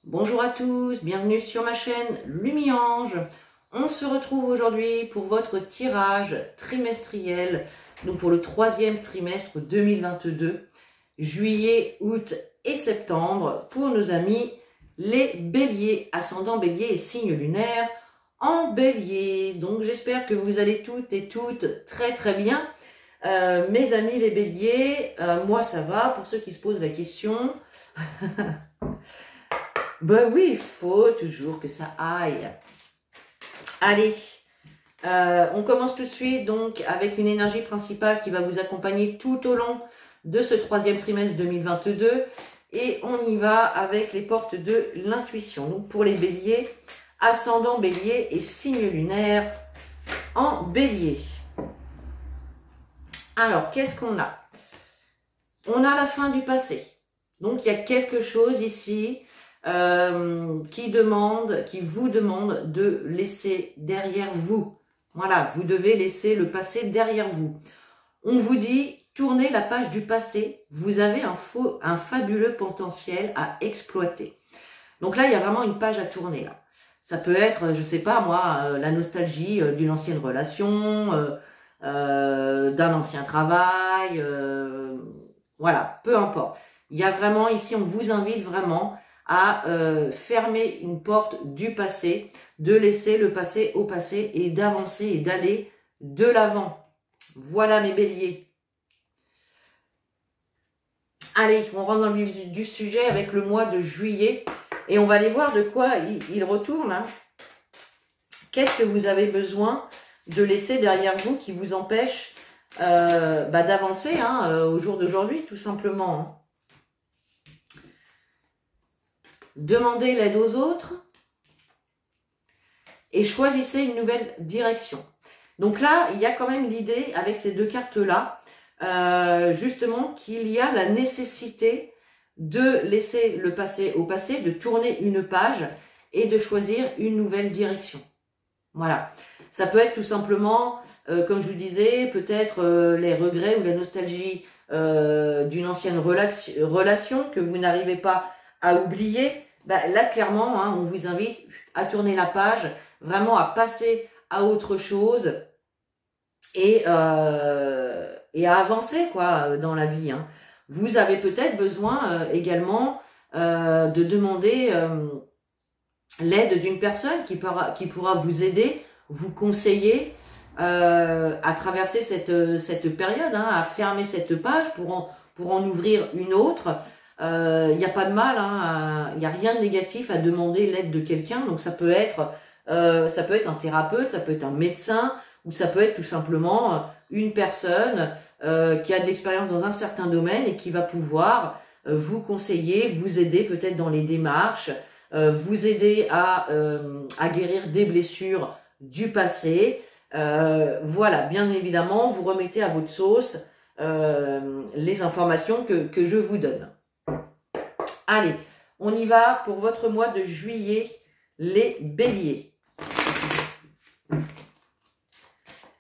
Bonjour à tous, bienvenue sur ma chaîne Lumiange. On se retrouve aujourd'hui pour votre tirage trimestriel, donc pour le troisième trimestre 2022, juillet, août et septembre, pour nos amis les béliers, ascendant bélier et signe lunaire en bélier. Donc j'espère que vous allez toutes et toutes très bien. Mes amis les béliers, moi ça va, pour ceux qui se posent la question. Ben oui, il faut toujours que ça aille. Allez, on commence tout de suite donc avec une énergie principale qui va vous accompagner tout au long de ce troisième trimestre 2022. Et on y va avec les portes de l'intuition. Donc pour les béliers, ascendant bélier et signe lunaire en bélier. Alors, qu'est-ce qu'on a? On a la fin du passé. Donc il y a quelque chose ici qui vous demande de laisser derrière vous. Voilà, vous devez laisser le passé derrière vous. On vous dit, tournez la page du passé, vous avez un fabuleux potentiel à exploiter. Donc là, il y a vraiment une page à tourner. Là. Ça peut être, je sais pas moi, la nostalgie d'une ancienne relation, d'un ancien travail, voilà, peu importe. Il y a vraiment ici, on vous invite vraiment à fermer une porte du passé, de laisser le passé au passé et d'avancer et d'aller de l'avant. Voilà mes béliers. Allez, on rentre dans le vif du sujet avec le mois de juillet et on va aller voir de quoi il retourne. Hein. Qu'est-ce que vous avez besoin de laisser derrière vous qui vous empêche d'avancer au jour d'aujourd'hui, tout simplement. Hein. Demandez l'aide aux autres et choisissez une nouvelle direction. Donc là, il y a quand même l'idée avec ces deux cartes-là, justement qu'il y a la nécessité de laisser le passé au passé, de tourner une page et de choisir une nouvelle direction. Voilà. Ça peut être tout simplement, comme je vous disais, peut-être les regrets ou la nostalgie d'une ancienne relation que vous n'arrivez pas à oublier. Ben, là, clairement, hein, on vous invite à tourner la page, vraiment à passer à autre chose et à avancer quoi dans la vie. Hein. Vous avez peut-être besoin également de demander l'aide d'une personne qui pourra vous aider, vous conseiller à traverser cette période, hein, à fermer cette page pour en ouvrir une autre. Il n'y a pas de mal, il n'y a rien de négatif à demander l'aide de quelqu'un. Donc ça peut être un thérapeute, ça peut être un médecin, ou ça peut être tout simplement une personne qui a de l'expérience dans un certain domaine et qui va pouvoir vous conseiller, vous aider peut-être dans les démarches, vous aider à guérir des blessures du passé. Voilà, bien évidemment, vous remettez à votre sauce les informations que je vous donne. Allez, on y va pour votre mois de juillet, les béliers.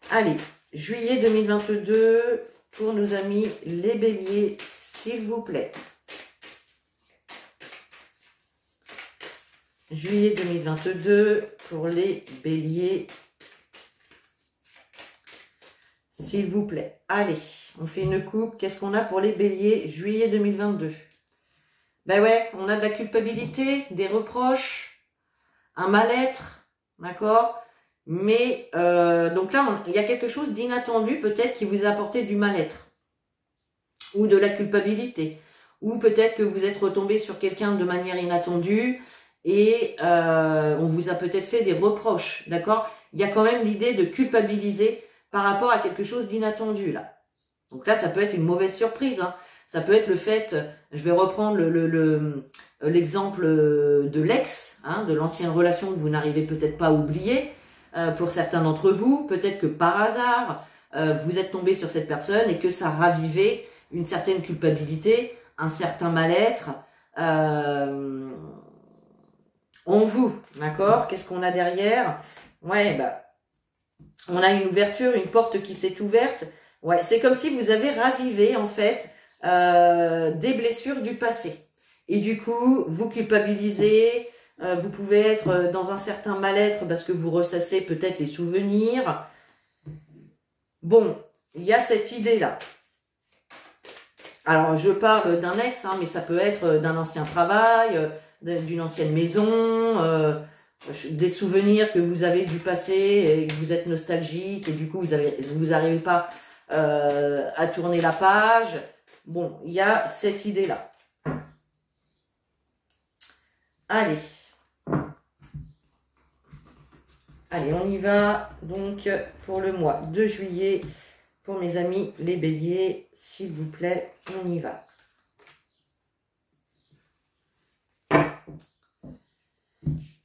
Allez, juillet 2022 pour nos amis les béliers, s'il vous plaît. Juillet 2022 pour les béliers, s'il vous plaît. Allez, on fait une coupe. Qu'est-ce qu'on a pour les béliers, juillet 2022? Ben ouais, on a de la culpabilité, des reproches, un mal-être, d'accord? Mais, donc là, il y a quelque chose d'inattendu peut-être qui vous a apporté du mal-être ou de la culpabilité. Ou peut-être que vous êtes retombé sur quelqu'un de manière inattendue et on vous a peut-être fait des reproches, d'accord? Il y a quand même l'idée de culpabiliser par rapport à quelque chose d'inattendu, là. Donc là, ça peut être une mauvaise surprise, hein. Ça peut être le fait, je vais reprendre l'exemple de l'ex, hein, de l'ancienne relation que vous n'arrivez peut-être pas à oublier. Pour certains d'entre vous, peut-être que par hasard, vous êtes tombé sur cette personne et que ça ravivait une certaine culpabilité, un certain mal-être en vous, d'accord? Qu'est-ce qu'on a derrière? Ouais, on a une ouverture, une porte qui s'est ouverte. Ouais, c'est comme si vous avez ravivé en fait des blessures du passé. et du coup, vous culpabilisez, vous pouvez être dans un certain mal-être parce que vous ressassez peut-être les souvenirs. Bon, il y a cette idée-là. Alors, je parle d'un ex, hein, mais ça peut être d'un ancien travail, d'une ancienne maison, des souvenirs que vous avez du passé et que vous êtes nostalgique et du coup, vous n'arrivez pas à tourner la page. Bon, il y a cette idée-là. Allez. Allez, on y va. Donc, pour le mois de juillet, pour mes amis les béliers, s'il vous plaît, on y va.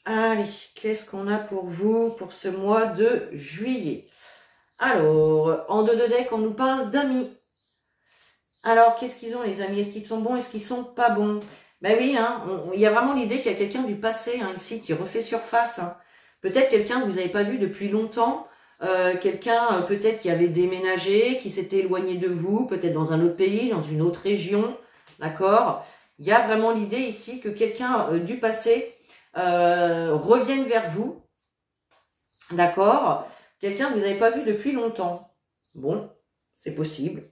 Allez, qu'est-ce qu'on a pour vous pour ce mois de juillet? Alors, en deux de deck, on nous parle d'amis. Alors, qu'est-ce qu'ils ont les amis? Est-ce qu'ils sont bons? Est-ce qu'ils sont pas bons? Ben oui, hein, il y a vraiment l'idée qu'il y a quelqu'un du passé hein, ici qui refait surface. Hein. Peut-être quelqu'un que vous n'avez pas vu depuis longtemps. Quelqu'un peut-être qui avait déménagé, qui s'était éloigné de vous, peut-être dans un autre pays, dans une autre région, d'accord? Il y a vraiment l'idée ici que quelqu'un du passé revienne vers vous, d'accord? Quelqu'un que vous n'avez pas vu depuis longtemps. Bon, c'est possible.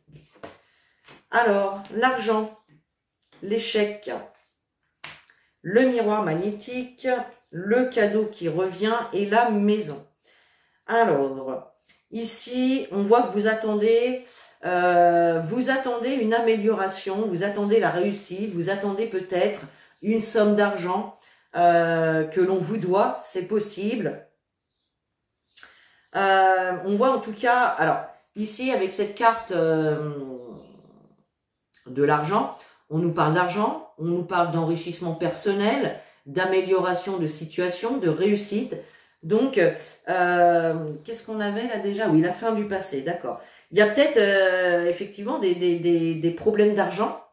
Alors, l'argent, l'échec, le miroir magnétique, le cadeau qui revient et la maison. Alors, ici, on voit que vous attendez une amélioration, vous attendez la réussite, vous attendez peut-être une somme d'argent que l'on vous doit, c'est possible. On voit en tout cas, alors, ici, avec cette carte de l'argent, on nous parle d'argent, on nous parle d'enrichissement personnel, d'amélioration de situation, de réussite. Donc, qu'est-ce qu'on avait là déjà? Oui, la fin du passé, d'accord. Il y a peut-être effectivement des problèmes d'argent,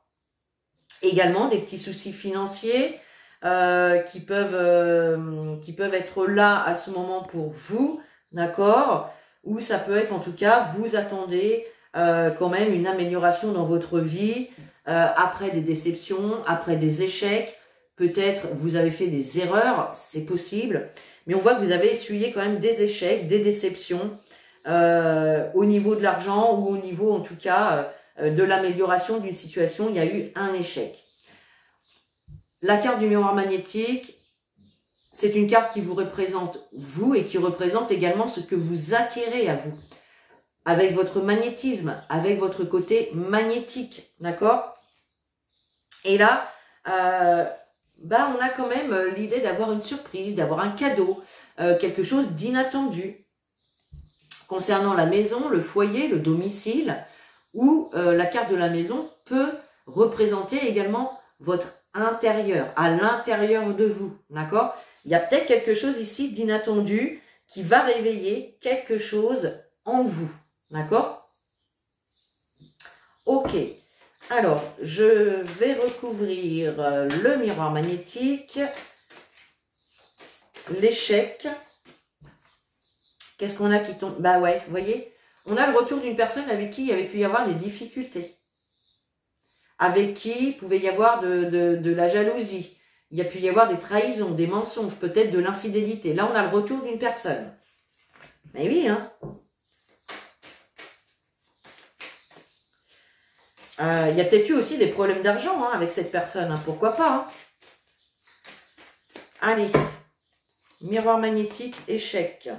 également des petits soucis financiers qui peuvent être là à ce moment pour vous, d'accord? Ou ça peut être en tout cas, vous attendez quand même une amélioration dans votre vie après des déceptions, après des échecs. Peut-être vous avez fait des erreurs, c'est possible. Mais on voit que vous avez essuyé quand même des échecs, des déceptions au niveau de l'argent ou au niveau en tout cas de l'amélioration d'une situation. Il y a eu un échec. La carte du miroir magnétique, c'est une carte qui vous représente vous et qui représente également ce que vous attirez à vous. Avec votre magnétisme, avec votre côté magnétique, d'accord? Et là, on a quand même l'idée d'avoir une surprise, d'avoir un cadeau, quelque chose d'inattendu. Concernant la maison, le foyer, le domicile, où la carte de la maison peut représenter également votre intérieur, à l'intérieur de vous, d'accord? Il y a peut-être quelque chose ici d'inattendu qui va réveiller quelque chose en vous, d'accord? Ok. Alors, je vais recouvrir le miroir magnétique, l'échec. Qu'est-ce qu'on a qui tombe? Bah ouais, vous voyez, on a le retour d'une personne avec qui il avait pu y avoir des difficultés, avec qui il pouvait y avoir de la jalousie, il y a pu y avoir des trahisons, des mensonges, peut-être de l'infidélité. Là, on a le retour d'une personne. Mais oui, hein. Il y a peut-être eu aussi des problèmes d'argent hein, avec cette personne, hein, pourquoi pas. Hein. Allez, miroir magnétique, échec.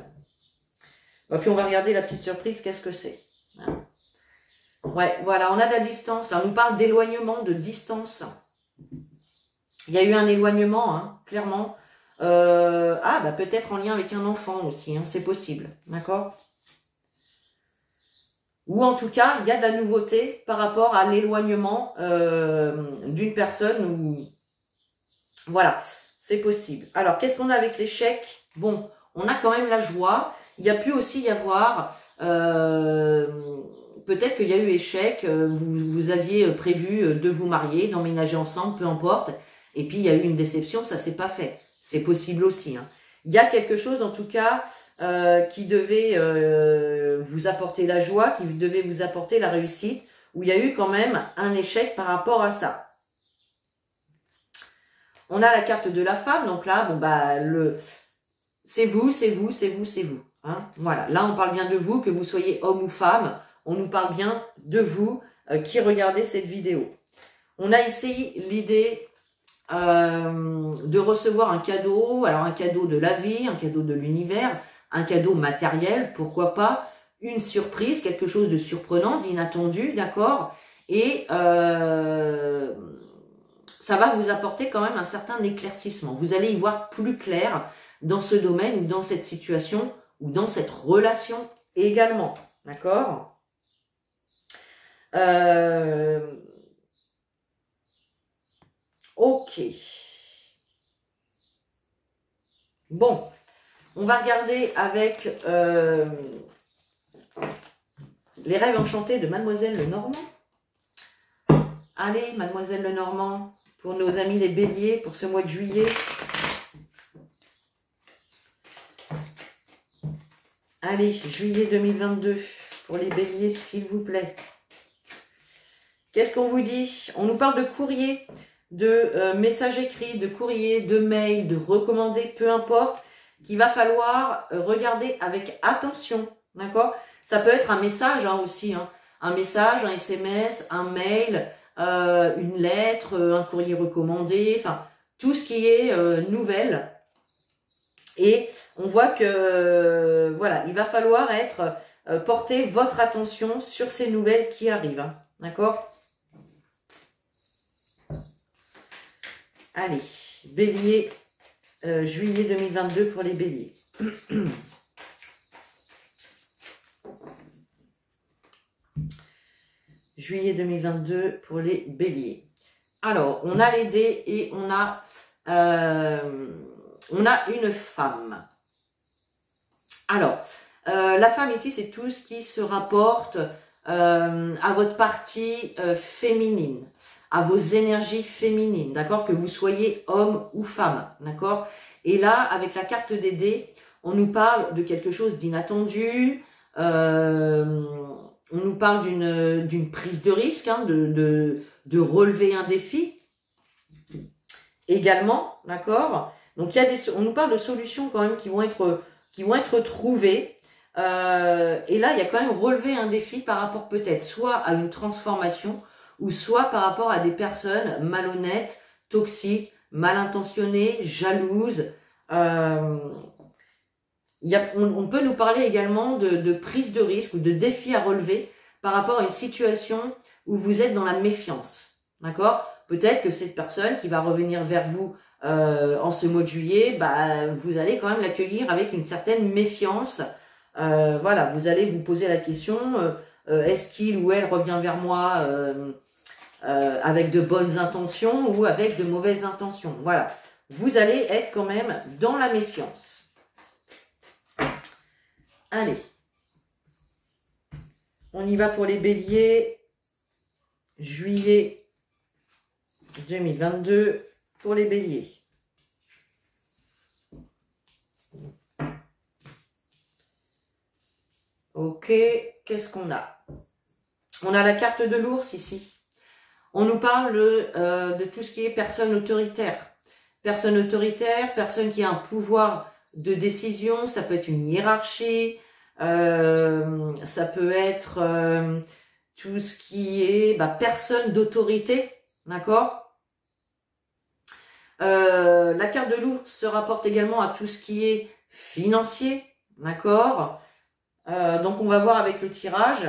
Et puis on va regarder la petite surprise, qu'est-ce que c'est. Ouais, voilà, on a de la distance, là on nous parle d'éloignement, de distance. Il y a eu un éloignement, hein, clairement. Peut-être en lien avec un enfant aussi, hein, c'est possible, d'accord? Ou en tout cas, il y a de la nouveauté par rapport à l'éloignement d'une personne. Ou voilà, c'est possible. Alors, qu'est-ce qu'on a avec l'échec? Bon, on a quand même la joie. Il y a pu aussi y avoir... peut-être qu'il y a eu échec. Vous aviez prévu de vous marier, d'emménager ensemble, peu importe. Et puis, il y a eu une déception, ça s'est pas fait. C'est possible aussi. Hein. Il y a quelque chose, en tout cas... qui devait vous apporter la joie, qui devait vous apporter la réussite, où il y a eu quand même un échec par rapport à ça. On a la carte de la femme, donc là, bon bah c'est vous, c'est vous, c'est vous, c'est vous. Hein, voilà, là on parle bien de vous, que vous soyez homme ou femme, on nous parle bien de vous qui regardez cette vidéo. On a ici l'idée de recevoir un cadeau, alors un cadeau de la vie, un cadeau de l'univers, un cadeau matériel, pourquoi pas, une surprise, quelque chose de surprenant, d'inattendu, d'accord, et ça va vous apporter quand même un certain éclaircissement. Vous allez y voir plus clair dans ce domaine ou dans cette situation ou dans cette relation également, d'accord. Ok. Bon, on va regarder avec les rêves enchantés de Mademoiselle Lenormand. Allez, Mademoiselle Lenormand, pour nos amis les béliers, pour ce mois de juillet. Allez, juillet 2022, pour les béliers, s'il vous plaît. Qu'est-ce qu'on vous dit? On nous parle de courrier, de messages écrits, de courrier, de mails, de recommandés, peu importe, qu'il va falloir regarder avec attention, d'accord? Ça peut être un message hein, aussi, hein, un message, un SMS, un mail, une lettre, un courrier recommandé, enfin, tout ce qui est nouvelle. Et on voit que, voilà, il va falloir porter votre attention sur ces nouvelles qui arrivent, hein, d'accord? Allez, bélier, juillet 2022 pour les béliers. Juillet 2022 pour les béliers. Alors, on a les dés et on a une femme. Alors, la femme ici, c'est tout ce qui se rapporte à votre partie féminine, à vos énergies féminines, d'accord, que vous soyez homme ou femme, d'accord. Et là, avec la carte des dés, on nous parle de quelque chose d'inattendu, on nous parle d'une prise de risque, hein, de relever un défi, également, d'accord. Donc, on nous parle de solutions quand même qui vont être trouvées, et là, il y a quand même relevé un défi par rapport peut-être soit à une transformation, ou soit par rapport à des personnes malhonnêtes, toxiques, mal intentionnées, jalouses. On peut nous parler également de prise de risque ou de défi à relever par rapport à une situation où vous êtes dans la méfiance. D'accord? Peut-être que cette personne qui va revenir vers vous en ce mois de juillet, bah, vous allez quand même l'accueillir avec une certaine méfiance. Voilà, vous allez vous poser la question, est-ce qu'il ou elle revient vers moi avec de bonnes intentions ou avec de mauvaises intentions. Voilà, vous allez être quand même dans la méfiance. Allez, on y va pour les béliers, juillet 2022 pour les béliers. Ok, qu'est-ce qu'on a? On a la carte de l'ours ici. On nous parle de tout ce qui est personne autoritaire. Personne autoritaire, personne qui a un pouvoir de décision, ça peut être une hiérarchie, ça peut être tout ce qui est personne d'autorité, d'accord. La carte de l'ours se rapporte également à tout ce qui est financier, d'accord. Donc on va voir avec le tirage.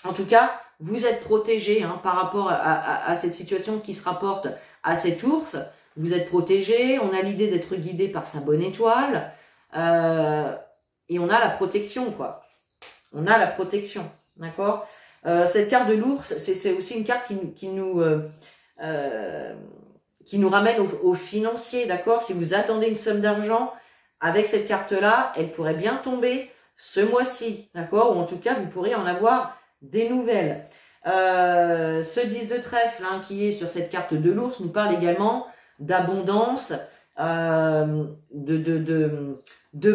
En tout cas, vous êtes protégé hein, par rapport à cette situation qui se rapporte à cet ours. Vous êtes protégé, on a l'idée d'être guidé par sa bonne étoile. Et on a la protection, quoi. On a la protection, d'accord. Cette carte de l'ours, c'est aussi une carte qui nous ramène au financier, d'accord. Si vous attendez une somme d'argent, avec cette carte-là, elle pourrait bien tomber ce mois-ci, d'accord. Ou en tout cas, vous pourrez en avoir des nouvelles. Ce 10 de trèfle hein, qui est sur cette carte de l'ours nous parle également d'abondance, de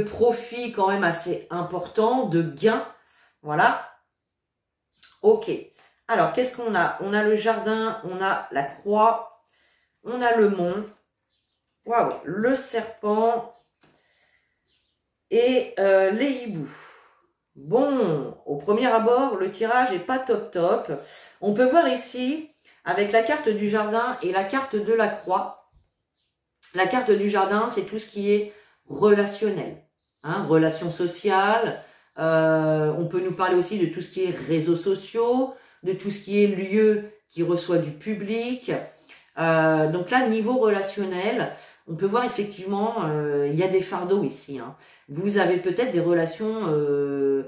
profit quand même assez important, de gains, voilà. Ok. Alors, qu'est-ce qu'on a? On a le jardin, on a la croix, On a le mont. Waouh, le serpent et les hiboux. Bon, au premier abord, le tirage est pas top top. On peut voir ici, avec la carte du jardin et la carte de la croix. La carte du jardin, c'est tout ce qui est relationnel. Hein, relations sociales. On peut nous parler aussi de tout ce qui est réseaux sociaux, de tout ce qui est lieu qui reçoit du public. Donc là, niveau relationnel, on peut voir effectivement, il y a des fardeaux ici. Hein. Vous avez peut-être des relations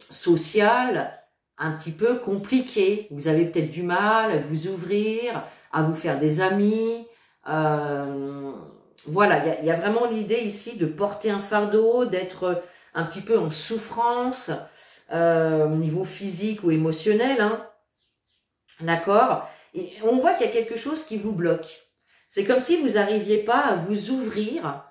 sociales un petit peu compliquées. Vous avez peut-être du mal à vous ouvrir, à vous faire des amis. Voilà, il y a vraiment l'idée ici de porter un fardeau, d'être un petit peu en souffrance au niveau physique ou émotionnel. Hein. D'accord ? Et on voit qu'il y a quelque chose qui vous bloque. C'est comme si vous n'arriviez pas à vous ouvrir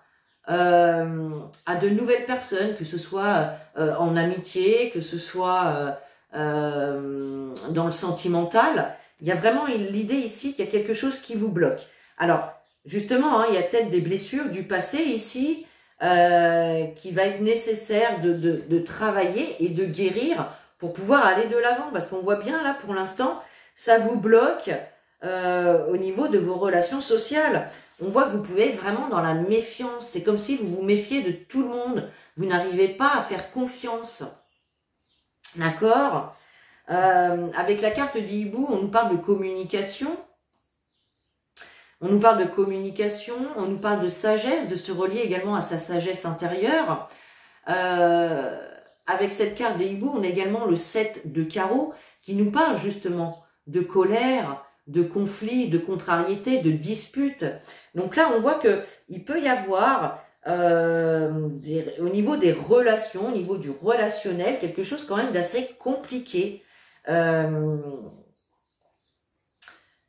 à de nouvelles personnes, que ce soit en amitié, que ce soit dans le sentimental. Il y a vraiment l'idée ici qu'il y a quelque chose qui vous bloque. Alors, justement, hein, il y a peut-être des blessures du passé ici qui va être nécessaire de travailler et de guérir pour pouvoir aller de l'avant. Parce qu'on voit bien là, pour l'instant, ça vous bloque au niveau de vos relations sociales. On voit que vous pouvez être vraiment dans la méfiance. C'est comme si vous vous méfiez de tout le monde. Vous n'arrivez pas à faire confiance. D'accord ? Avec la carte du hibou, on nous parle de communication. On nous parle de communication, on nous parle de sagesse, de se relier également à sa sagesse intérieure. Avec cette carte des hiboux, on a également le 7 de carreau qui nous parle justement de colère, de conflit, de contrariété, de dispute. Donc là, on voit que il peut y avoir au niveau des relations, au niveau du relationnel, quelque chose quand même d'assez compliqué.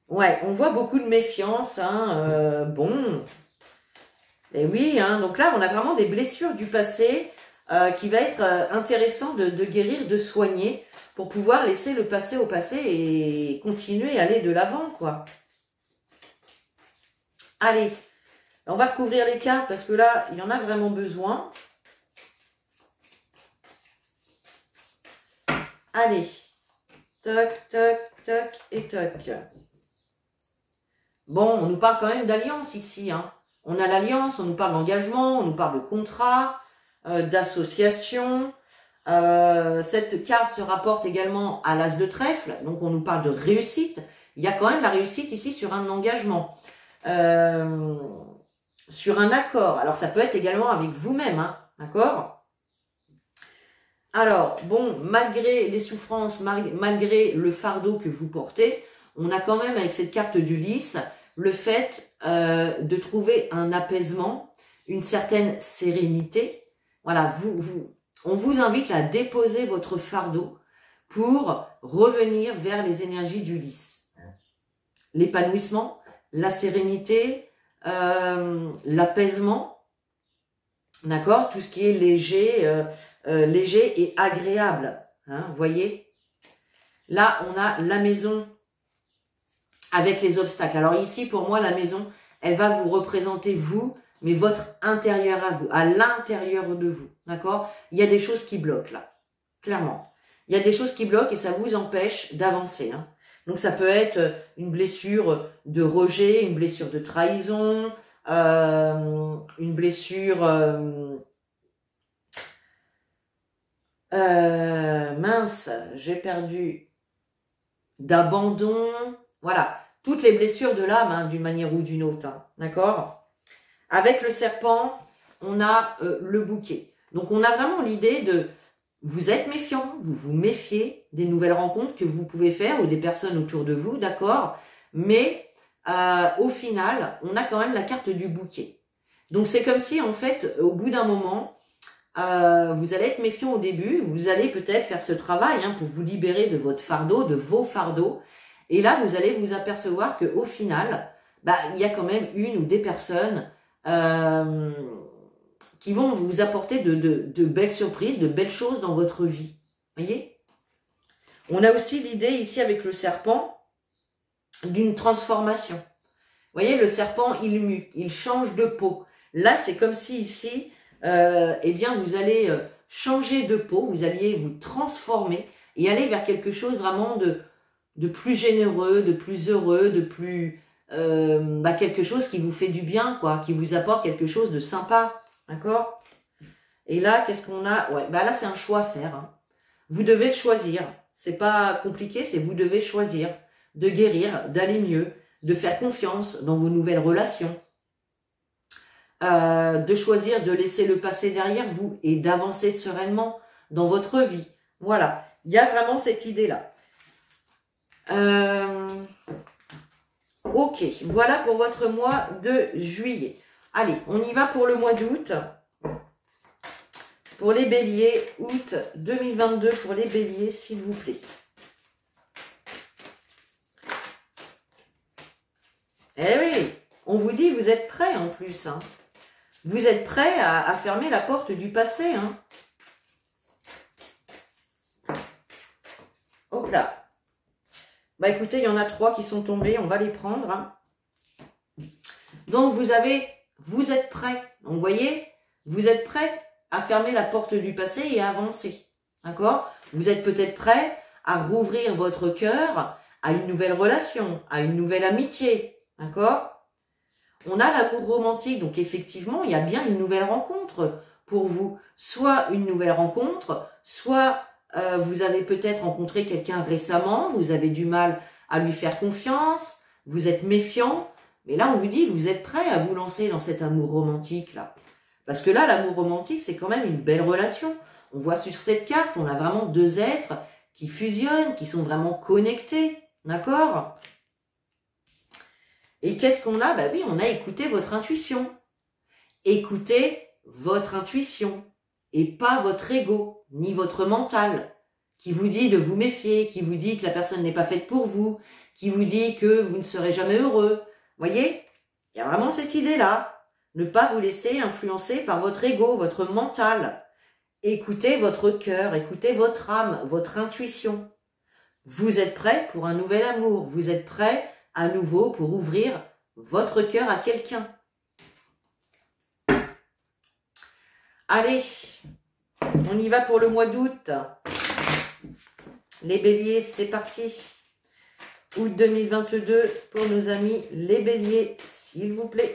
Ouais, on voit beaucoup de méfiance. Hein, bon, et oui, hein, donc là, on a vraiment des blessures du passé qui va être intéressant de guérir, de soigner, pour pouvoir laisser le passé au passé et continuer à aller de l'avant, quoi. Allez, on va recouvrir les cartes parce que là, il y en a vraiment besoin. Allez, toc, toc, toc et toc. Bon, on nous parle quand même d'alliance ici. Hein. On a l'alliance, on nous parle d'engagement, on nous parle de contrat, d'association. Cette carte se rapporte également à l'as de trèfle, donc on nous parle de réussite. Il y a quand même la réussite ici sur un engagement, sur un accord. Alors ça peut être également avec vous-même, hein, d'accord ? Alors, bon, malgré les souffrances, malgré le fardeau que vous portez, on a quand même avec cette carte d'Ulysse le fait de trouver un apaisement, une certaine sérénité. Voilà, on vous invite à déposer votre fardeau pour revenir vers les énergies d'Ulysse. L'épanouissement, la sérénité, l'apaisement, d'accord ? Tout ce qui est léger, léger et agréable. Hein, vous voyez ? Là, on a la maison avec les obstacles. Alors ici, pour moi, la maison, elle va vous représenter vous, mais votre intérieur à vous, à l'intérieur de vous, d'accord ? Il y a des choses qui bloquent là, clairement. Il y a des choses qui bloquent et ça vous empêche d'avancer. Hein. Donc ça peut être une blessure de rejet, une blessure de trahison, une blessure mince, j'ai perdu, d'abandon, voilà, toutes les blessures de l'âme, hein, d'une manière ou d'une autre, hein, d'accord ? Avec le serpent, on a le bouquet. Donc, on a vraiment l'idée de, vous êtes méfiant, vous vous méfiez des nouvelles rencontres que vous pouvez faire ou des personnes autour de vous, d'accord ? Mais au final, on a quand même la carte du bouquet. Donc, c'est comme si, en fait, au bout d'un moment, vous allez être méfiant au début, vous allez peut-être faire ce travail hein, pour vous libérer de votre fardeau, de vos fardeaux. Et là, vous allez vous apercevoir qu'au final, il y a quand même une ou des personnes qui vont vous apporter de belles surprises, de belles choses dans votre vie. Voyez ? On a aussi l'idée ici avec le serpent d'une transformation. voyez, le serpent, il mue, il change de peau. Là, c'est comme si ici, eh bien, vous allez changer de peau, vous alliez vous transformer et aller vers quelque chose vraiment de plus généreux, de plus heureux, de plus... quelque chose qui vous fait du bien, quoi, qui vous apporte quelque chose de sympa, d'accord? Et là, qu'est-ce qu'on a? Ouais, bah là, c'est un choix à faire. Hein. Vous devez le choisir. C'est pas compliqué, c'est vous devez choisir de guérir, d'aller mieux, de faire confiance dans vos nouvelles relations, de choisir de laisser le passé derrière vous et d'avancer sereinement dans votre vie. Voilà, il y a vraiment cette idée-là. Ok, voilà pour votre mois de juillet. Allez, on y va pour le mois d'août. Pour les béliers, août 2022 pour les béliers, s'il vous plaît. Eh oui, on vous dit, vous êtes prêts en plus. Hein. Vous êtes prêts à fermer la porte du passé. Hein. Hop là. Bah écoutez, il y en a 3 qui sont tombés, on va les prendre. Hein. Donc vous êtes prêts. Donc vous voyez, vous êtes prêts à fermer la porte du passé et à avancer. D'accord? Vous êtes peut-être prêts à rouvrir votre cœur à une nouvelle relation, à une nouvelle amitié. D'accord? On a l'amour romantique, donc effectivement, il y a bien une nouvelle rencontre pour vous. Soit une nouvelle rencontre, soit vous avez peut-être rencontré quelqu'un récemment, vous avez du mal à lui faire confiance, vous êtes méfiant, mais là on vous dit, vous êtes prêt à vous lancer dans cet amour romantique-là. Parce que là, l'amour romantique, c'est quand même une belle relation. On voit sur cette carte, on a vraiment 2 êtres qui fusionnent, qui sont vraiment connectés, d'accord? Et qu'est-ce qu'on a? Bah oui, on a écouté votre intuition. Écoutez votre intuition et pas votre ego, ni votre mental, qui vous dit de vous méfier, qui vous dit que la personne n'est pas faite pour vous, qui vous dit que vous ne serez jamais heureux. Voyez? Il y a vraiment cette idée-là. Ne pas vous laisser influencer par votre ego, votre mental. Écoutez votre cœur, écoutez votre âme, votre intuition. Vous êtes prêt pour un nouvel amour. Vous êtes prêt à nouveau pour ouvrir votre cœur à quelqu'un. Allez, on y va pour le mois d'août. Les béliers, c'est parti. Août 2022 pour nos amis les béliers, s'il vous plaît.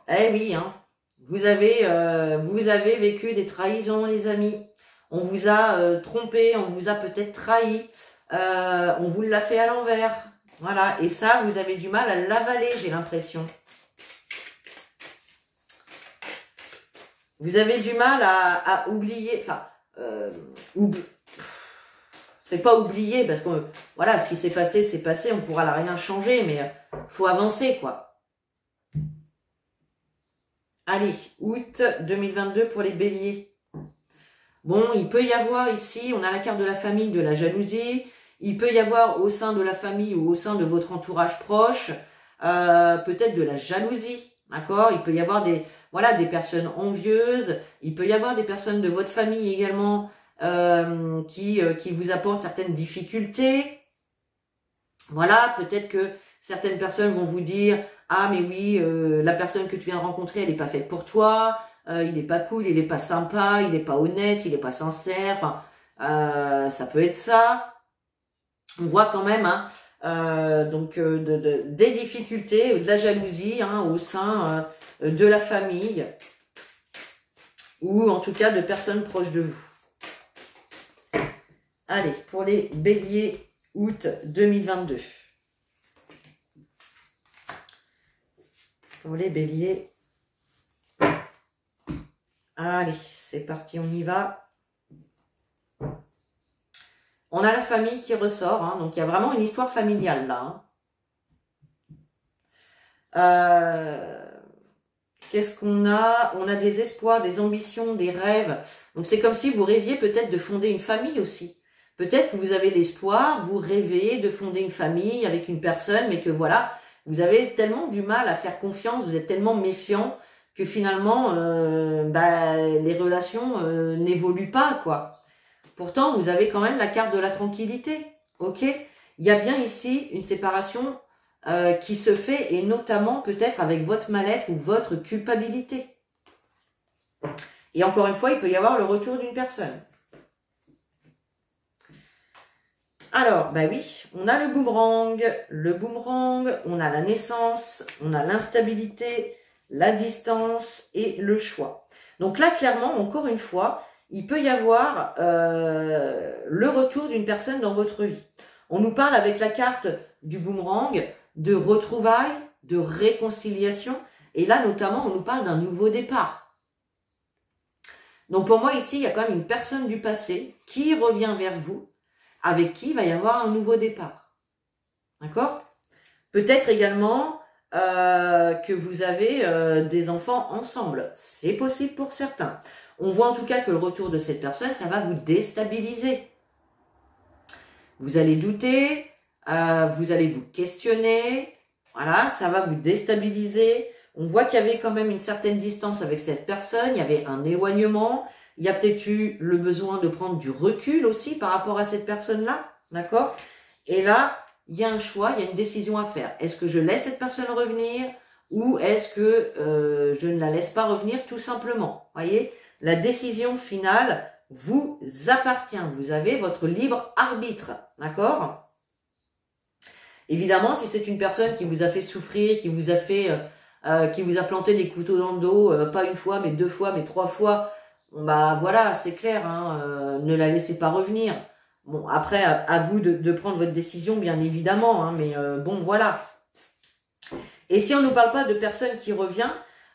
Eh oui, hein, vous avez vécu des trahisons, les amis. On vous a trompé, on vous a peut-être trahi. On vous l'a fait à l'envers. Voilà, et ça, vous avez du mal à l'avaler, j'ai l'impression. Vous avez du mal à oublier, enfin, c'est pas oublier, parce que, voilà, ce qui s'est passé, on pourra rien changer, mais faut avancer, quoi. Allez, août 2022 pour les béliers. Bon, il peut y avoir ici, on a la carte de la famille, de la jalousie. Il peut y avoir au sein de la famille ou au sein de votre entourage proche, peut-être de la jalousie, d'accord? Il peut y avoir des personnes envieuses. Il peut y avoir des personnes de votre famille également qui vous apportent certaines difficultés. Voilà, peut-être que certaines personnes vont vous dire « Ah, mais oui, la personne que tu viens de rencontrer, elle n'est pas faite pour toi. Il n'est pas cool, il n'est pas sympa, il n'est pas honnête, il n'est pas sincère. » Enfin, ça peut être ça. On voit quand même des difficultés, de la jalousie au sein de la famille ou en tout cas de personnes proches de vous. Allez, pour les béliers, août 2022. Pour les béliers. Allez, c'est parti, on y va. On a la famille qui ressort, donc il y a vraiment une histoire familiale là. Qu'est-ce qu'on a? On a des espoirs, des ambitions, des rêves. Donc c'est comme si vous rêviez peut-être de fonder une famille aussi. Peut-être que vous avez l'espoir, vous rêvez de fonder une famille avec une personne, mais que voilà, vous avez tellement du mal à faire confiance, vous êtes tellement méfiant que finalement, les relations n'évoluent pas, quoi. Pourtant, vous avez quand même la carte de la tranquillité, ok? il y a bien ici une séparation qui se fait, et notamment peut-être avec votre mal-être ou votre culpabilité. Et encore une fois, il peut y avoir le retour d'une personne. Alors, bah oui, on a le boomerang, on a la naissance, on a l'instabilité, la distance et le choix. Donc là, clairement, encore une fois, il peut y avoir le retour d'une personne dans votre vie. On nous parle avec la carte du boomerang de retrouvailles, de réconciliation, et là, notamment, on nous parle d'un nouveau départ. Donc pour moi, ici, il y a quand même une personne du passé qui revient vers vous, avec qui il va y avoir un nouveau départ. D'accord? Peut-être également que vous avez des enfants ensemble. C'est possible pour certains. On voit en tout cas que le retour de cette personne, ça va vous déstabiliser. Vous allez douter, vous allez vous questionner. Voilà, ça va vous déstabiliser. On voit qu'il y avait quand même une certaine distance avec cette personne. Il y avait un éloignement. Il y a peut-être eu le besoin de prendre du recul aussi par rapport à cette personne-là, d'accord? Et là, il y a un choix, il y a une décision à faire. Est-ce que je laisse cette personne revenir ou est-ce que je ne la laisse pas revenir tout simplement? Voyez, la décision finale vous appartient. Vous avez votre libre arbitre, d'accord? Évidemment, si c'est une personne qui vous a fait souffrir, qui vous a planté des couteaux dans le dos, pas une fois, mais 2 fois, mais 3 fois, bah voilà, c'est clair, hein, ne la laissez pas revenir. Bon, après, à vous de prendre votre décision, bien évidemment, hein, mais bon, voilà. Et si on ne nous parle pas de personne qui revient,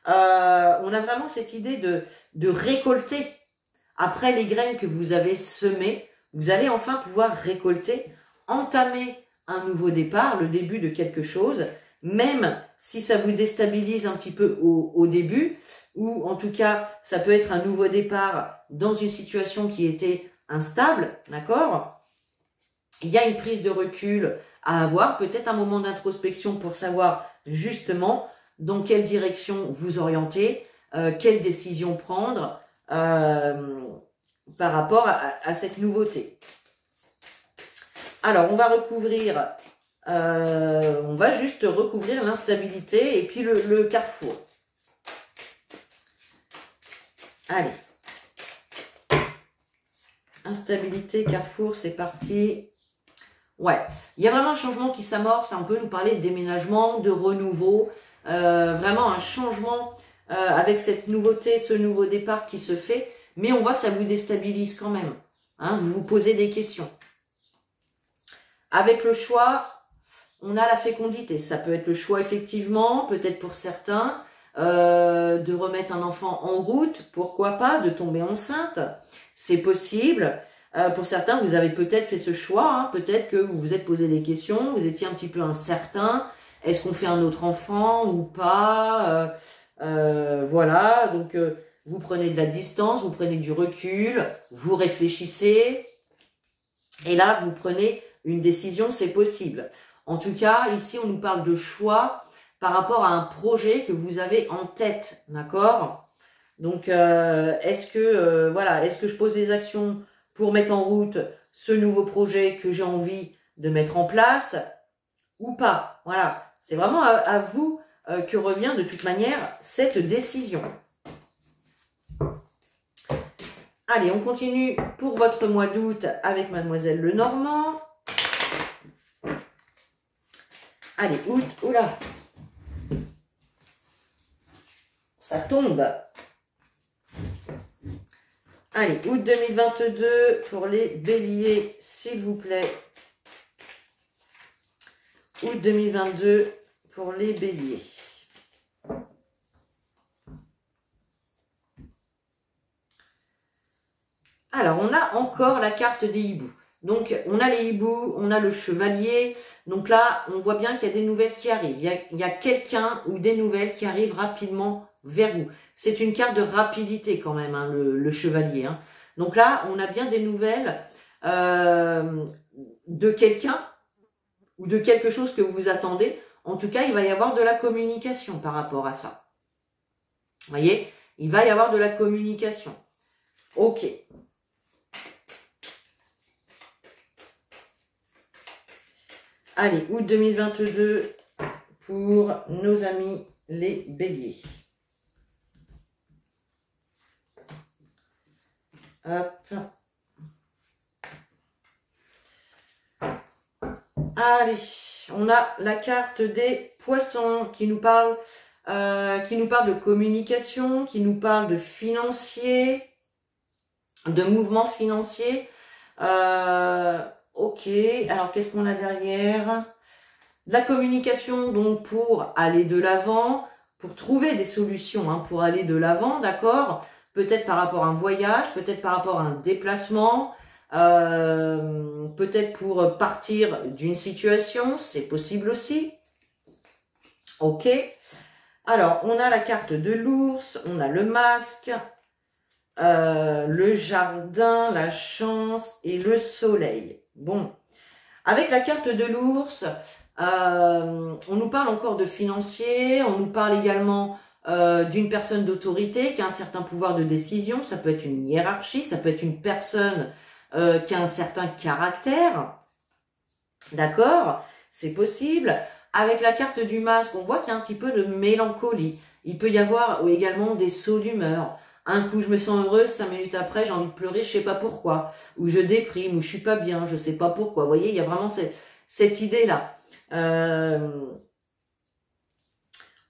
on a vraiment cette idée de récolter. Après les graines que vous avez semées, vous allez enfin pouvoir récolter, entamer un nouveau départ, le début de quelque chose, même si ça vous déstabilise un petit peu au début, ou en tout cas, ça peut être un nouveau départ dans une situation qui était instable, d'accord? Il y a une prise de recul à avoir, peut-être un moment d'introspection pour savoir justement dans quelle direction vous orienter, quelle décision prendre par rapport à cette nouveauté. Alors, on va recouvrir, on va juste recouvrir l'instabilité et puis le carrefour. Allez. Instabilité, carrefour, c'est parti. Ouais, il y a vraiment un changement qui s'amorce. On peut nous parler de déménagement, de renouveau. Vraiment un changement avec cette nouveauté, ce nouveau départ qui se fait. Mais on voit que ça vous déstabilise quand même. Hein, vous vous posez des questions. Avec le choix, on a la fécondité. Ça peut être le choix effectivement, peut-être pour certains, de remettre un enfant en route. Pourquoi pas, de tomber enceinte. C'est possible. Pour certains, vous avez peut-être fait ce choix. Hein, peut-être que vous vous êtes posé des questions. Vous étiez un petit peu incertain. Est-ce qu'on fait un autre enfant ou pas voilà. Donc, vous prenez de la distance, vous prenez du recul, vous réfléchissez. Et là, vous prenez une décision, c'est possible. En tout cas, ici, on nous parle de choix par rapport à un projet que vous avez en tête, d'accord? Donc, est-ce que je pose des actions pour mettre en route ce nouveau projet que j'ai envie de mettre en place ou pas? Voilà, c'est vraiment à vous que revient de toute manière cette décision. Allez, on continue pour votre mois d'août avec Mademoiselle Lenormand. Allez, août, oula, ça tombe. Allez, août 2022 pour les béliers, s'il vous plaît. Août 2022 pour les béliers. Alors, on a encore la carte des hiboux. Donc, on a les hiboux, on a le chevalier. Donc là, on voit bien qu'il y a des nouvelles qui arrivent. Il y a quelqu'un ou des nouvelles qui arrivent rapidement vers vous. C'est une carte de rapidité quand même, hein, le chevalier. Hein. Donc là, on a bien des nouvelles de quelqu'un ou de quelque chose que vous attendez. En tout cas, il va y avoir de la communication par rapport à ça. Vous voyez, il va y avoir de la communication. Ok. Allez, août 2022 pour nos amis les béliers. Hop. Allez, on a la carte des poissons qui nous parle de communication, qui nous parle de financier, de mouvements financiers. Ok, alors qu'est-ce qu'on a derrière? De la communication, donc pour aller de l'avant, pour trouver des solutions, hein, pour aller de l'avant, d'accord? Peut-être par rapport à un voyage, peut-être par rapport à un déplacement, peut-être pour partir d'une situation, c'est possible aussi. Ok. Alors, on a la carte de l'ours, on a le masque, le jardin, la chance et le soleil. Bon, avec la carte de l'ours, on nous parle encore de financier, on nous parle également d'une personne d'autorité qui a un certain pouvoir de décision, ça peut être une hiérarchie, ça peut être une personne qui a un certain caractère, d'accord, c'est possible. Avec la carte du masque, on voit qu'il y a un petit peu de mélancolie, il peut y avoir également des sauts d'humeur. Un coup, je me sens heureuse, 5 minutes après, j'ai envie de pleurer, je sais pas pourquoi. Ou je déprime, ou je suis pas bien, je sais pas pourquoi. Vous voyez, il y a vraiment cette idée-là.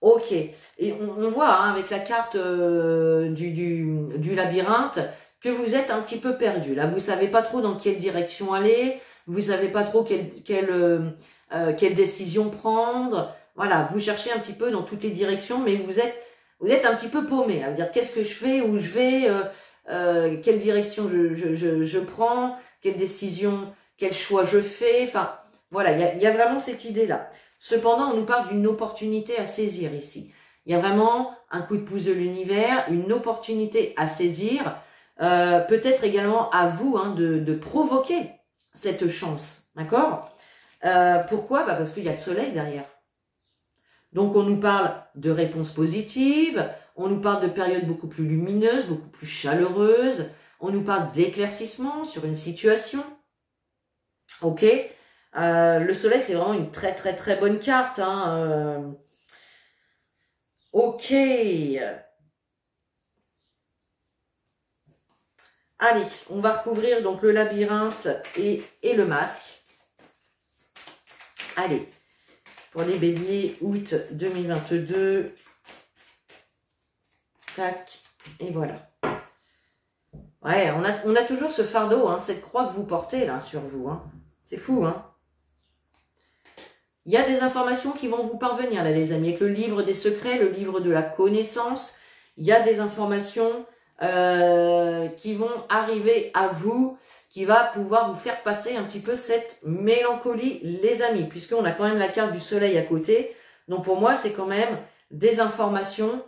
Ok. Et on voit, hein, avec la carte du labyrinthe, que vous êtes un petit peu perdu. Là, vous savez pas trop dans quelle direction aller, vous savez pas trop quelle décision prendre. Voilà, vous cherchez un petit peu dans toutes les directions, mais vous êtes un petit peu paumé. Ça veut dire, qu'est-ce que je fais, où je vais, quelle direction je prends, quelle décision, quel choix je fais. Enfin, voilà, il y a vraiment cette idée-là. Cependant, on nous parle d'une opportunité à saisir ici. Il y a vraiment un coup de pouce de l'univers, une opportunité à saisir. Peut-être également à vous, hein, de provoquer cette chance. D'accord? Pourquoi? Parce qu'il y a le soleil derrière. Donc, on nous parle de réponses positives, on nous parle de périodes beaucoup plus lumineuses, beaucoup plus chaleureuses, on nous parle d'éclaircissement sur une situation. Ok? Le soleil, c'est vraiment une très très très bonne carte. Hein, ok. Allez, on va recouvrir donc le labyrinthe et le masque. Allez. Pour les béliers, août 2022. Tac. Et voilà. Ouais, on a toujours ce fardeau, hein, cette croix que vous portez là sur vous. Hein. C'est fou, hein. Il y a des informations qui vont vous parvenir, là, les amis. Avec le livre des secrets, le livre de la connaissance, il y a des informations qui vont arriver à vous, qui va pouvoir vous faire passer un petit peu cette mélancolie, les amis, puisqu'on a quand même la carte du soleil à côté. Donc pour moi, c'est quand même des informations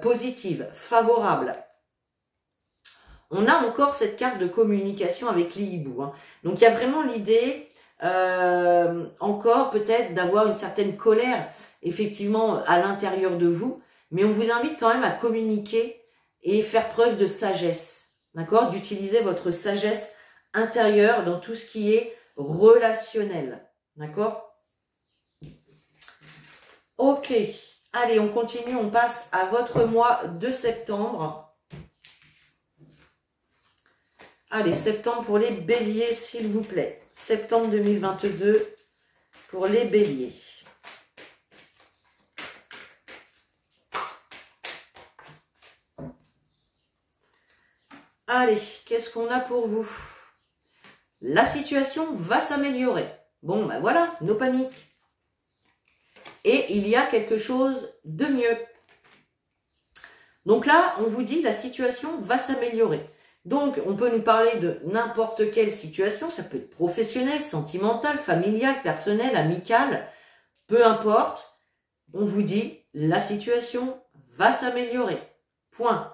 positives, favorables. On a encore cette carte de communication avec l'hibou. Hein. Donc il y a vraiment l'idée, encore peut-être, d'avoir une certaine colère, effectivement, à l'intérieur de vous. Mais on vous invite quand même à communiquer et faire preuve de sagesse, d'accord? D'utiliser votre sagesse intérieure dans tout ce qui est relationnel, d'accord? Ok, allez, on continue, on passe à votre mois de septembre. Allez, septembre pour les béliers, s'il vous plaît. Septembre 2022 pour les béliers. Allez, qu'est-ce qu'on a pour vous? La situation va s'améliorer. Bon, ben voilà, no panique. Et il y a quelque chose de mieux. Donc là, on vous dit la situation va s'améliorer. Donc, on peut nous parler de n'importe quelle situation. Ça peut être professionnel, sentimental, familial, personnel, amical. Peu importe. On vous dit la situation va s'améliorer. Point.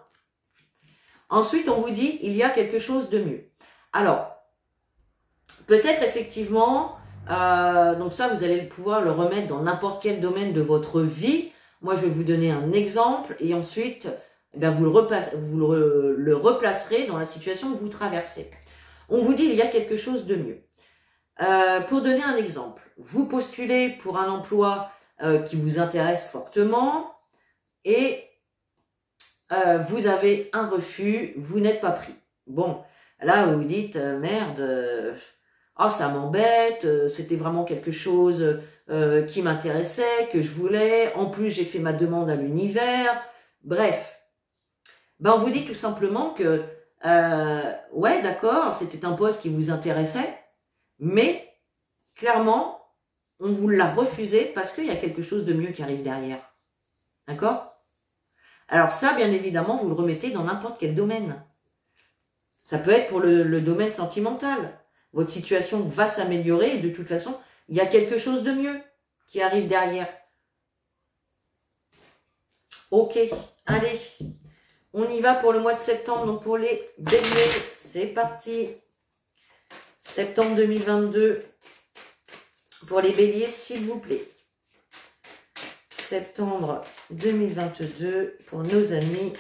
Ensuite, on vous dit, il y a quelque chose de mieux. Alors, peut-être effectivement, donc ça, vous allez pouvoir le remettre dans n'importe quel domaine de votre vie. Moi, je vais vous donner un exemple et ensuite, eh bien, vous le replacerez dans la situation que vous traversez. On vous dit, il y a quelque chose de mieux. Pour donner un exemple, vous postulez pour un emploi qui vous intéresse fortement et vous avez un refus, vous n'êtes pas pris. Bon, là vous vous dites merde, oh, ça m'embête, c'était vraiment quelque chose qui m'intéressait, que je voulais, en plus j'ai fait ma demande à l'univers, bref. Ben on vous dit tout simplement que ouais d'accord, c'était un poste qui vous intéressait, mais clairement, on vous l'a refusé parce qu'il y a quelque chose de mieux qui arrive derrière. D'accord? Alors ça, bien évidemment, vous le remettez dans n'importe quel domaine. Ça peut être pour le domaine sentimental. Votre situation va s'améliorer et de toute façon, il y a quelque chose de mieux qui arrive derrière. Ok, allez. On y va pour le mois de septembre. Donc pour les béliers, c'est parti. Septembre 2022. Pour les béliers, s'il vous plaît. Septembre 2022 pour nos amis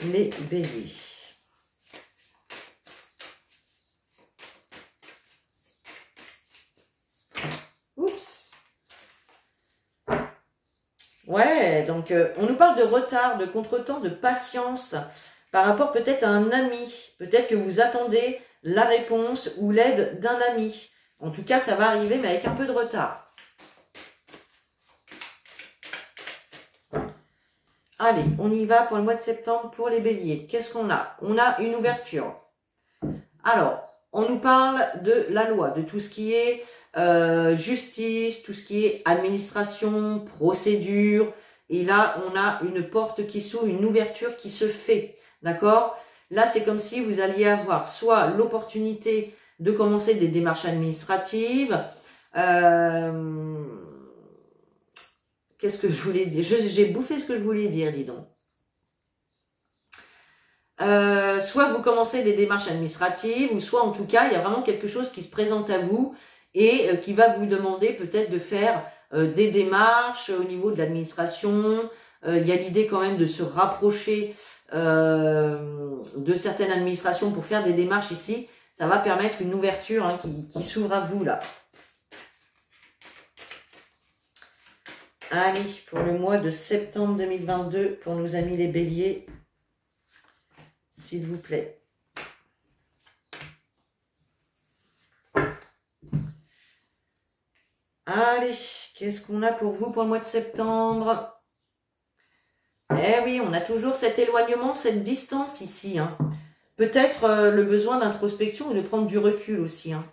les béliers. Oups. Ouais, donc on nous parle de retard, de contretemps, de patience par rapport peut-être à un ami. Peut-être que vous attendez la réponse ou l'aide d'un ami. En tout cas, ça va arriver, mais avec un peu de retard. Allez, on y va pour le mois de septembre pour les béliers. Qu'est-ce qu'on a? On a une ouverture. Alors, on nous parle de la loi, de tout ce qui est justice, tout ce qui est administration, procédure. Et là, on a une porte qui s'ouvre, une ouverture qui se fait. D'accord? Là, c'est comme si vous alliez avoir soit l'opportunité de commencer des démarches administratives. Qu'est-ce que je voulais dire? J'ai bouffé ce que je voulais dire, dis donc. Soit vous commencez des démarches administratives, ou soit en tout cas, il y a vraiment quelque chose qui se présente à vous et qui va vous demander peut-être de faire des démarches au niveau de l'administration. Il y a l'idée quand même de se rapprocher de certaines administrations pour faire des démarches ici. Ça va permettre une ouverture hein, qui s'ouvre à vous là. Allez, pour le mois de septembre 2022, pour nos amis les béliers, s'il vous plaît. Allez, qu'est-ce qu'on a pour vous pour le mois de septembre? Eh oui, on a toujours cet éloignement, cette distance ici. Hein. Peut-être le besoin d'introspection et de prendre du recul aussi. Hein.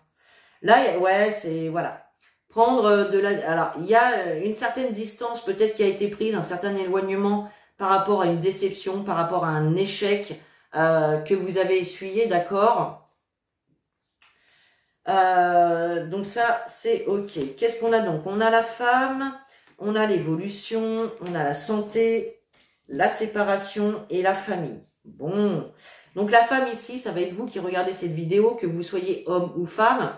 Là, ouais, c'est... Voilà. Prendre de la... Alors, il y a une certaine distance peut-être qui a été prise, un certain éloignement par rapport à une déception, par rapport à un échec que vous avez essuyé, d'accord? Donc ça, c'est ok. Qu'est-ce qu'on a donc? On a la femme, on a l'évolution, on a la santé, la séparation et la famille. Bon. Donc la femme ici, ça va être vous qui regardez cette vidéo, que vous soyez homme ou femme.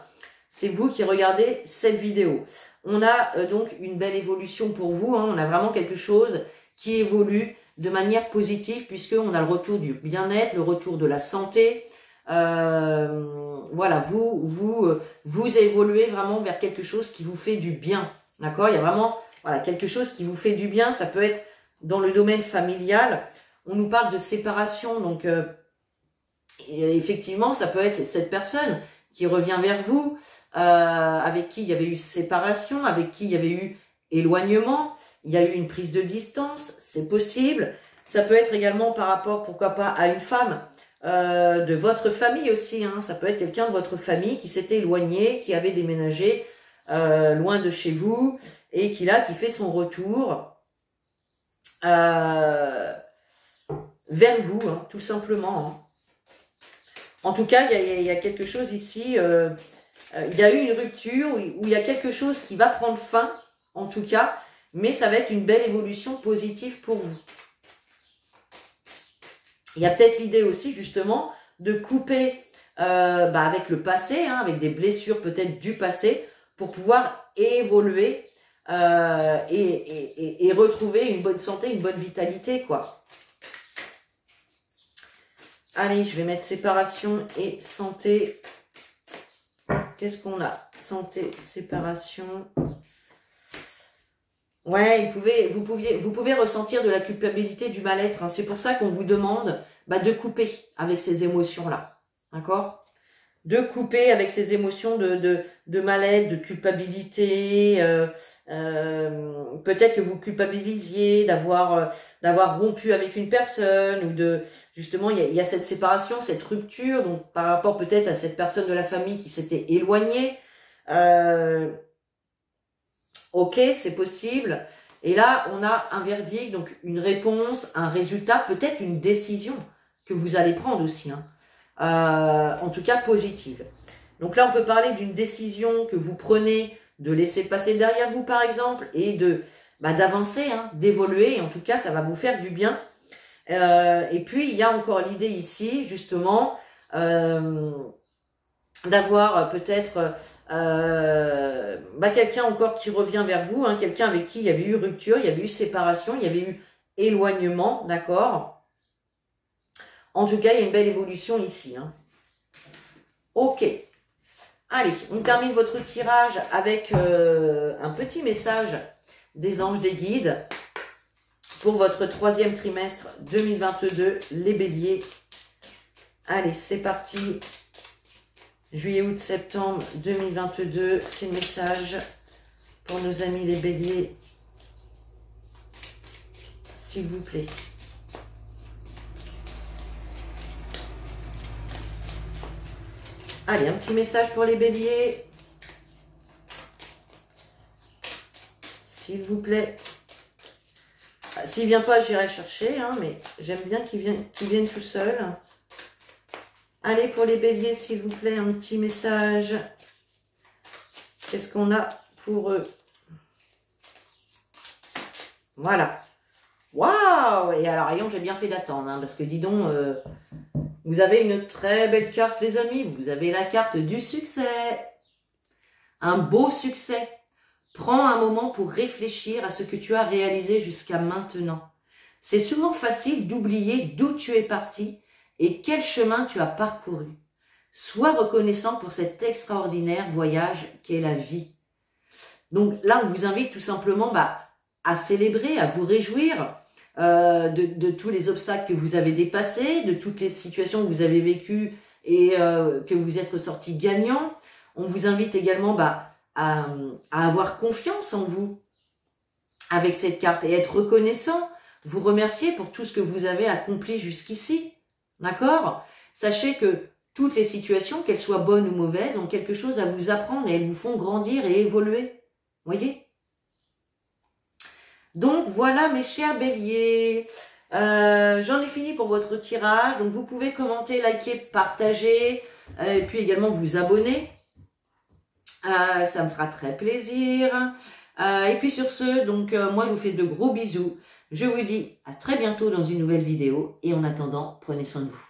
C'est vous qui regardez cette vidéo. On a donc une belle évolution pour vous. Hein. On a vraiment quelque chose qui évolue de manière positive puisqu'on a le retour du bien-être, le retour de la santé. Voilà, vous évoluez vraiment vers quelque chose qui vous fait du bien. D'accord? Il y a vraiment voilà, quelque chose qui vous fait du bien. Ça peut être dans le domaine familial. On nous parle de séparation. Donc, effectivement, ça peut être cette personne qui revient vers vous, avec qui il y avait eu séparation, avec qui il y avait eu éloignement, il y a eu une prise de distance, c'est possible. Ça peut être également par rapport, pourquoi pas, à une femme de votre famille aussi. Hein. Ça peut être quelqu'un de votre famille qui s'était éloigné, qui avait déménagé loin de chez vous et qui fait son retour vers vous, hein, tout simplement. Hein. En tout cas, il y a quelque chose ici, il y a eu une rupture où il y a quelque chose qui va prendre fin, en tout cas, mais ça va être une belle évolution positive pour vous. Il y a peut-être l'idée aussi, justement, de couper avec le passé, hein, avec des blessures peut-être du passé, pour pouvoir évoluer et retrouver une bonne santé, une bonne vitalité, quoi. Allez, je vais mettre séparation et santé. qu'est-ce qu'on a? Santé, séparation. Ouais, vous pouvez ressentir de la culpabilité, du mal-être. Hein. C'est pour ça qu'on vous demande de couper avec ces émotions-là. D'accord? De couper avec ces émotions de mal-être, de culpabilité. Peut-être que vous culpabilisiez d'avoir rompu avec une personne ou de justement il y a cette séparation, cette rupture. Donc par rapport peut-être à cette personne de la famille qui s'était éloignée. Ok, c'est possible. Et là, on a un verdict, donc une réponse, un résultat, peut-être une décision que vous allez prendre aussi. Hein. En tout cas, positive. Donc là, on peut parler d'une décision que vous prenez de laisser passer derrière vous, par exemple, et d'avancer, hein, d'évoluer. En tout cas, ça va vous faire du bien. Et puis, il y a encore l'idée ici, justement, d'avoir peut-être quelqu'un encore qui revient vers vous, hein, quelqu'un avec qui il y avait eu rupture, il y avait eu séparation, il y avait eu éloignement, d'accord? En tout cas, il y a une belle évolution ici. Hein. Ok. Allez, on termine votre tirage avec un petit message des anges, des guides pour votre 3e trimestre 2022, les béliers. Allez, c'est parti. Juillet, août, septembre 2022, quel message pour nos amis les béliers, s'il vous plaît. Allez, un petit message pour les béliers, s'il vous plaît. S'il ne vient pas, j'irai chercher, hein, mais j'aime bien qu'il vienne tout seul. Allez, pour les béliers, s'il vous plaît, un petit message. Qu'est-ce qu'on a pour eux? Voilà. Waouh! Et alors, Rayon, j'ai bien fait d'attendre, hein, parce que dis donc, vous avez une très belle carte, les amis. Vous avez la carte du succès. Un beau succès. Prends un moment pour réfléchir à ce que tu as réalisé jusqu'à maintenant. C'est souvent facile d'oublier d'où tu es parti et quel chemin tu as parcouru. Sois reconnaissant pour cet extraordinaire voyage qu'est la vie. Donc là, on vous invite tout simplement à célébrer, à vous réjouir de tous les obstacles que vous avez dépassés, de toutes les situations que vous avez vécues et que vous êtes ressortis gagnants. On vous invite également à avoir confiance en vous avec cette carte et être reconnaissant, vous remercier pour tout ce que vous avez accompli jusqu'ici. D'accord? Sachez que toutes les situations, qu'elles soient bonnes ou mauvaises, ont quelque chose à vous apprendre et elles vous font grandir et évoluer. Voyez? Donc voilà mes chers béliers. J'en ai fini pour votre tirage. Donc vous pouvez commenter, liker, partager et puis également vous abonner. Ça me fera très plaisir. Et puis sur ce, donc moi je vous fais de gros bisous. Je vous dis à très bientôt dans une nouvelle vidéo. Et en attendant, prenez soin de vous.